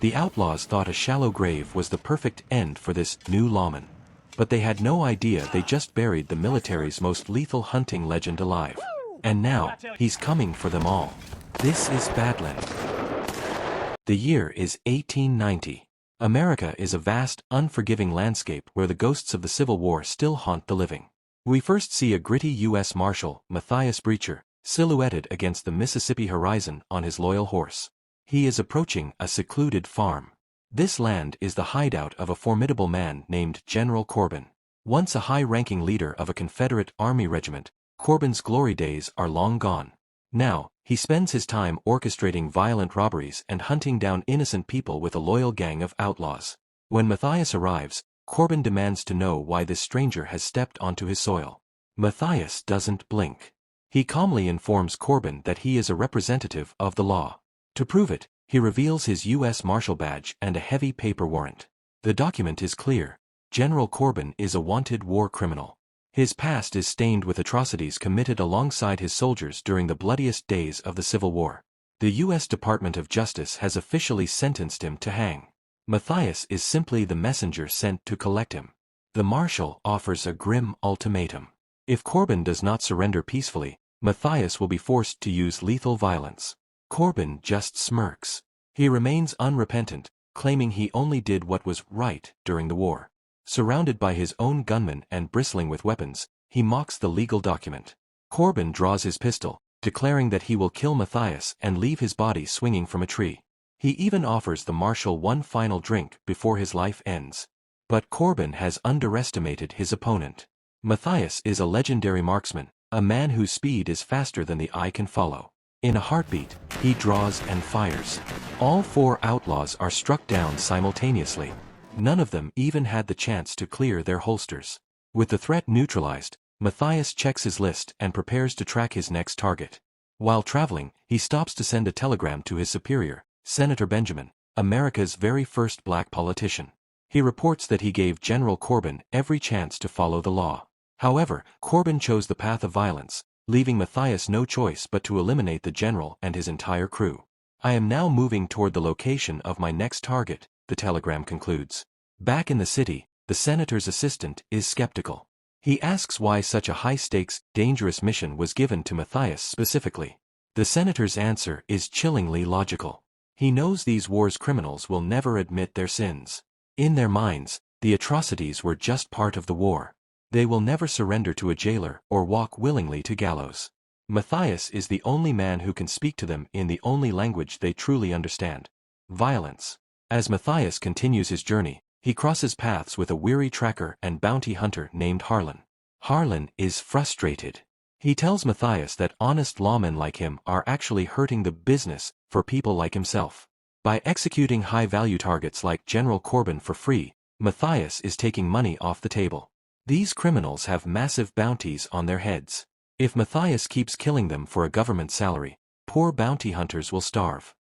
The outlaws thought a shallow grave was the perfect end for this new lawman. But they had no idea they just buried the military's most lethal hunting legend alive. And now, he's coming for them all. This is Badland. The year is 1890. America is a vast, unforgiving landscape where the ghosts of the Civil War still haunt the living. We first see a gritty U.S. Marshal, Matthias Breacher, silhouetted against the Mississippi horizon on his loyal horse. He is approaching a secluded farm. This land is the hideout of a formidable man named General Corbin. Once a high-ranking leader of a Confederate Army regiment, Corbin's glory days are long gone. Now, he spends his time orchestrating violent robberies and hunting down innocent people with a loyal gang of outlaws. When Matthias arrives, Corbin demands to know why this stranger has stepped onto his soil. Matthias doesn't blink. He calmly informs Corbin that he is a representative of the law. To prove it, he reveals his U.S. Marshal badge and a heavy paper warrant. The document is clear. General Corbin is a wanted war criminal. His past is stained with atrocities committed alongside his soldiers during the bloodiest days of the Civil War. The U.S. Department of Justice has officially sentenced him to hang. Matthias is simply the messenger sent to collect him. The marshal offers a grim ultimatum. If Corbin does not surrender peacefully, Matthias will be forced to use lethal violence. Corbin just smirks. He remains unrepentant, claiming he only did what was right during the war. Surrounded by his own gunmen and bristling with weapons, he mocks the legal document. Corbin draws his pistol, declaring that he will kill Matthias and leave his body swinging from a tree. He even offers the marshal one final drink before his life ends. But Corbin has underestimated his opponent. Matthias is a legendary marksman, a man whose speed is faster than the eye can follow. In a heartbeat, he draws and fires. All four outlaws are struck down simultaneously. None of them even had the chance to clear their holsters. With the threat neutralized, Matthias checks his list and prepares to track his next target. While traveling, he stops to send a telegram to his superior, Senator Benjamin, America's very first black politician. He reports that he gave General Corbin every chance to follow the law. However, Corbin chose the path of violence, leaving Matthias no choice but to eliminate the general and his entire crew. I am now moving toward the location of my next target, the telegram concludes. Back in the city, the senator's assistant is skeptical. He asks why such a high-stakes, dangerous mission was given to Matthias specifically. The senator's answer is chillingly logical. He knows these war's criminals will never admit their sins. In their minds, the atrocities were just part of the war. They will never surrender to a jailer or walk willingly to gallows. Matthias is the only man who can speak to them in the only language they truly understand: violence. As Matthias continues his journey, he crosses paths with a weary tracker and bounty hunter named Harlan. Harlan is frustrated. He tells Matthias that honest lawmen like him are actually hurting the business for people like himself. By executing high-value targets like General Corbin for free, Matthias is taking money off the table. These criminals have massive bounties on their heads. If Matthias keeps killing them for a government salary, poor bounty hunters will starve.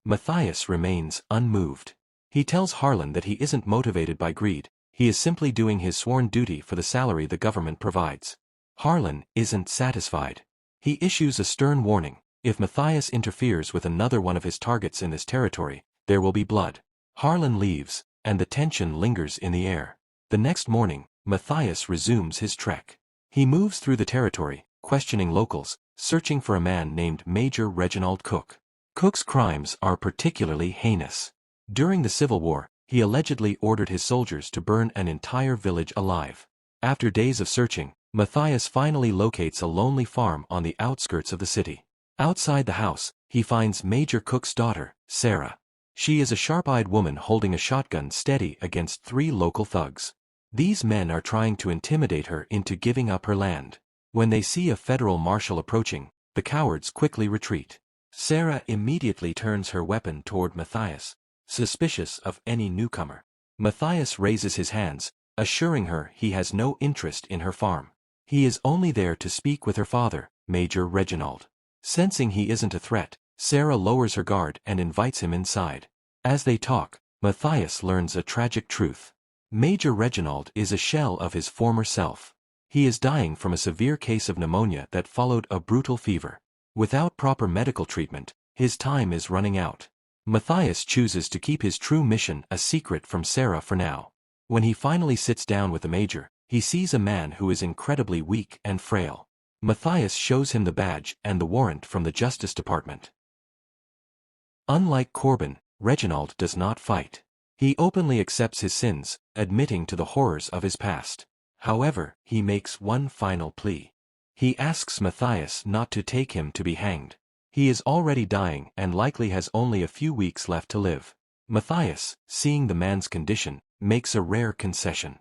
Matthias remains unmoved. He tells Harlan that he isn't motivated by greed, he is simply doing his sworn duty for the salary the government provides. Harlan isn't satisfied. He issues a stern warning: if Matthias interferes with another one of his targets in this territory, there will be blood. Harlan leaves, and the tension lingers in the air. The next morning, Matthias resumes his trek. He moves through the territory, questioning locals, searching for a man named Major Reginald Cook. Cook's crimes are particularly heinous. During the Civil War, he allegedly ordered his soldiers to burn an entire village alive. After days of searching, Matthias finally locates a lonely farm on the outskirts of the city. Outside the house, he finds Major Cook's daughter, Sarah. She is a sharp-eyed woman holding a shotgun steady against 3 local thugs. These men are trying to intimidate her into giving up her land. When they see a federal marshal approaching, the cowards quickly retreat. Sarah immediately turns her weapon toward Matthias, suspicious of any newcomer. Matthias raises his hands, assuring her he has no interest in her farm. He is only there to speak with her father, Major Reginald. Sensing he isn't a threat, Sarah lowers her guard and invites him inside. As they talk, Matthias learns a tragic truth. Major Reginald is a shell of his former self. He is dying from a severe case of pneumonia that followed a brutal fever. Without proper medical treatment, his time is running out. Matthias chooses to keep his true mission a secret from Sarah for now. When he finally sits down with the major, he sees a man who is incredibly weak and frail. Matthias shows him the badge and the warrant from the Justice Department. Unlike Corbin, Reginald does not fight. He openly accepts his sins, admitting to the horrors of his past. However, he makes one final plea. He asks Matthias not to take him to be hanged. He is already dying and likely has only a few weeks left to live. Matthias, seeing the man's condition, makes a rare concession.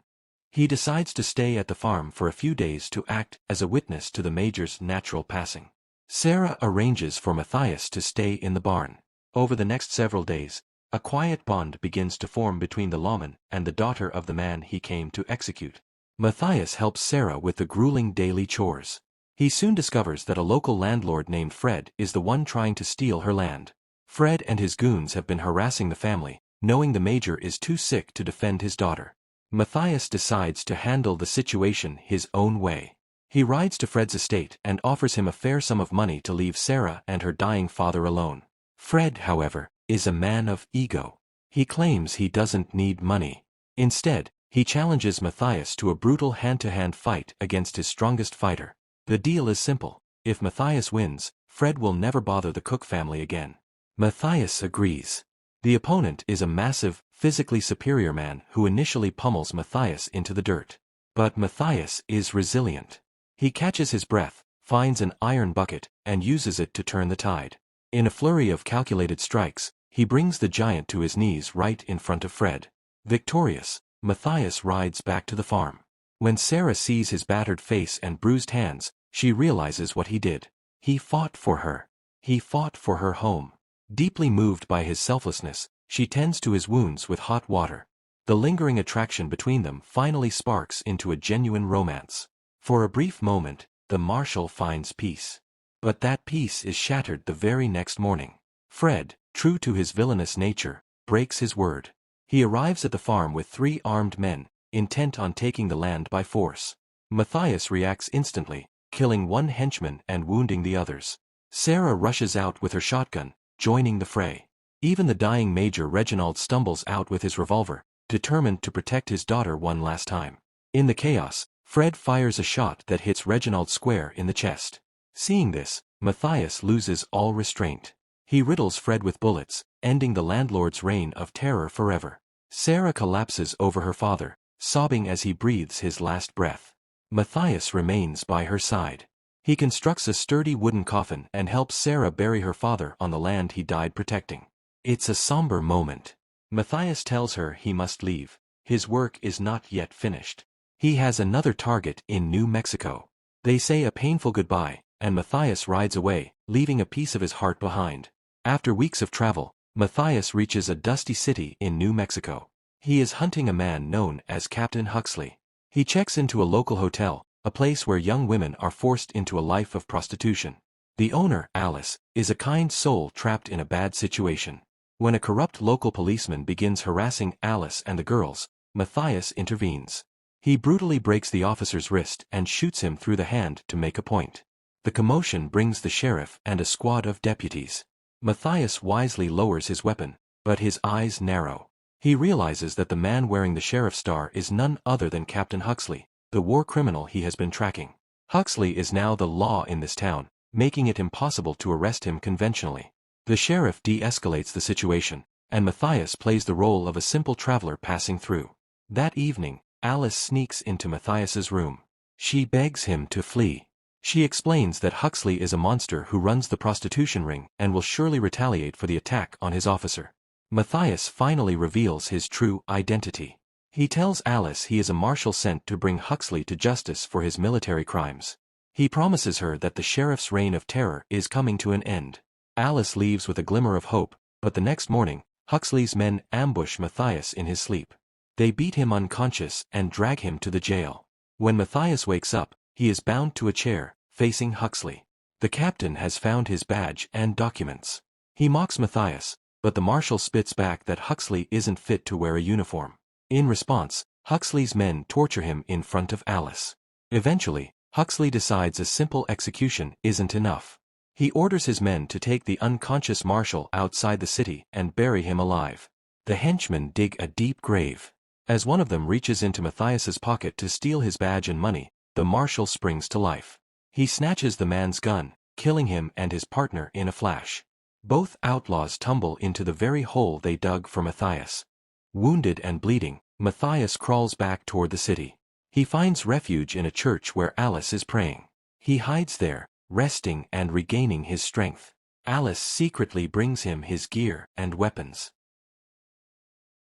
He decides to stay at the farm for a few days to act as a witness to the major's natural passing. Sarah arranges for Matthias to stay in the barn. Over the next several days, a quiet bond begins to form between the lawman and the daughter of the man he came to execute. Matthias helps Sarah with the grueling daily chores. He soon discovers that a local landlord named Fred is the one trying to steal her land. Fred and his goons have been harassing the family, knowing the major is too sick to defend his daughter. Matthias decides to handle the situation his own way. He rides to Fred's estate and offers him a fair sum of money to leave Sarah and her dying father alone. Fred, however, is a man of ego. He claims he doesn't need money. Instead, he challenges Matthias to a brutal hand-to-hand fight against his strongest fighter. The deal is simple. If Matthias wins, Fred will never bother the Cook family again. Matthias agrees. The opponent is a massive, physically superior man who initially pummels Matthias into the dirt. But Matthias is resilient. He catches his breath, finds an iron bucket, and uses it to turn the tide. In a flurry of calculated strikes, he brings the giant to his knees right in front of Fred. Victorious, Matthias rides back to the farm. When Sarah sees his battered face and bruised hands, she realizes what he did. He fought for her. He fought for her home. Deeply moved by his selflessness, she tends to his wounds with hot water. The lingering attraction between them finally sparks into a genuine romance. For a brief moment, the marshal finds peace. But that peace is shattered the very next morning. Fred, true to his villainous nature, breaks his word. He arrives at the farm with 3 armed men, intent on taking the land by force. Matthias reacts instantly, killing one henchman and wounding the others. Sarah rushes out with her shotgun, joining the fray. Even the dying Major Reginald stumbles out with his revolver, determined to protect his daughter one last time. In the chaos, Fred fires a shot that hits Reginald square in the chest. Seeing this, Matthias loses all restraint. He riddles Fred with bullets, ending the landlord's reign of terror forever. Sarah collapses over her father, sobbing as he breathes his last breath. Matthias remains by her side. He constructs a sturdy wooden coffin and helps Sarah bury her father on the land he died protecting. It's a somber moment. Matthias tells her he must leave. His work is not yet finished. He has another target in New Mexico. They say a painful goodbye, and Matthias rides away, leaving a piece of his heart behind. After weeks of travel, Matthias reaches a dusty city in New Mexico. He is hunting a man known as Captain Huxley. He checks into a local hotel, a place where young women are forced into a life of prostitution. The owner, Alice, is a kind soul trapped in a bad situation. When a corrupt local policeman begins harassing Alice and the girls, Matthias intervenes. He brutally breaks the officer's wrist and shoots him through the hand to make a point. The commotion brings the sheriff and a squad of deputies. Matthias wisely lowers his weapon, but his eyes narrow. He realizes that the man wearing the sheriff's star is none other than Captain Huxley, the war criminal he has been tracking. Huxley is now the law in this town, making it impossible to arrest him conventionally. The sheriff de-escalates the situation, and Matthias plays the role of a simple traveler passing through. That evening, Alice sneaks into Matthias's room. She begs him to flee. She explains that Huxley is a monster who runs the prostitution ring and will surely retaliate for the attack on his officer. Matthias finally reveals his true identity. He tells Alice he is a marshal sent to bring Huxley to justice for his military crimes. He promises her that the sheriff's reign of terror is coming to an end. Alice leaves with a glimmer of hope, but the next morning, Huxley's men ambush Matthias in his sleep. They beat him unconscious and drag him to the jail. When Matthias wakes up, he is bound to a chair, facing Huxley. The captain has found his badge and documents. He mocks Matthias, but the marshal spits back that Huxley isn't fit to wear a uniform. In response, Huxley's men torture him in front of Alice. Eventually, Huxley decides a simple execution isn't enough. He orders his men to take the unconscious marshal outside the city and bury him alive. The henchmen dig a deep grave. As one of them reaches into Matthias's pocket to steal his badge and money, the marshal springs to life. He snatches the man's gun, killing him and his partner in a flash. Both outlaws tumble into the very hole they dug for Matthias. Wounded and bleeding, Matthias crawls back toward the city. He finds refuge in a church where Alice is praying. He hides there, resting and regaining his strength. Alice secretly brings him his gear and weapons.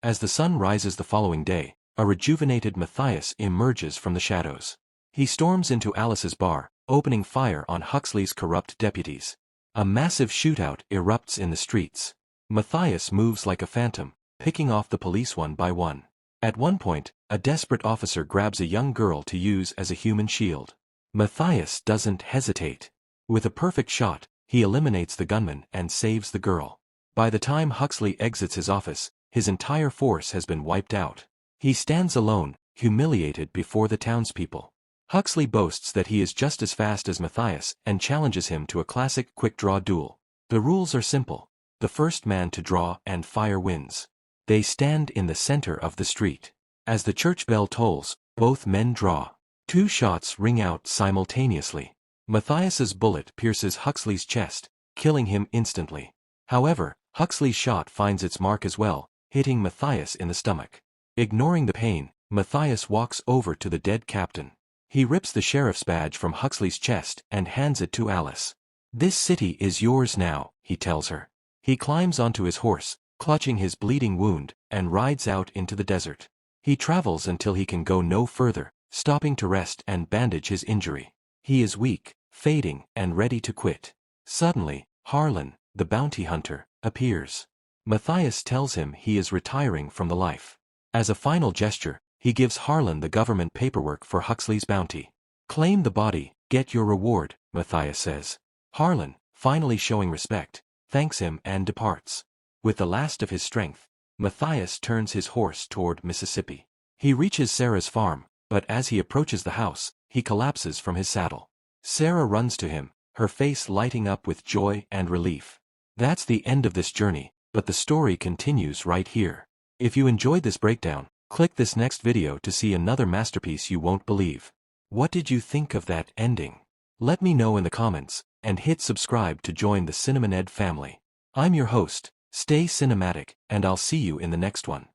As the sun rises the following day, a rejuvenated Matthias emerges from the shadows. He storms into Alice's bar, opening fire on Huxley's corrupt deputies. A massive shootout erupts in the streets. Matthias moves like a phantom, picking off the police one by one. At one point, a desperate officer grabs a young girl to use as a human shield. Matthias doesn't hesitate. With a perfect shot, he eliminates the gunman and saves the girl. By the time Huxley exits his office, his entire force has been wiped out. He stands alone, humiliated before the townspeople. Huxley boasts that he is just as fast as Matthias and challenges him to a classic quick-draw duel. The rules are simple. The first man to draw and fire wins. They stand in the center of the street. As the church bell tolls, both men draw. 2 shots ring out simultaneously. Matthias's bullet pierces Huxley's chest, killing him instantly. However, Huxley's shot finds its mark as well, hitting Matthias in the stomach. Ignoring the pain, Matthias walks over to the dead captain. He rips the sheriff's badge from Huxley's chest and hands it to Alice. "This city is yours now," he tells her. He climbs onto his horse, clutching his bleeding wound, and rides out into the desert. He travels until he can go no further, stopping to rest and bandage his injury. He is weak, fading, and ready to quit. Suddenly, Harlan, the bounty hunter, appears. Matthias tells him he is retiring from the life. As a final gesture, he gives Harlan the government paperwork for Huxley's bounty. "Claim the body, get your reward," Matthias says. Harlan, finally showing respect, thanks him and departs. With the last of his strength, Matthias turns his horse toward Mississippi. He reaches Sarah's farm, but as he approaches the house, he collapses from his saddle. Sarah runs to him, her face lighting up with joy and relief. That's the end of this journey, but the story continues right here. If you enjoyed this breakdown, click this next video to see another masterpiece you won't believe. What did you think of that ending? Let me know in the comments, and hit subscribe to join the Cinemaned family. I'm your host, stay cinematic, and I'll see you in the next one.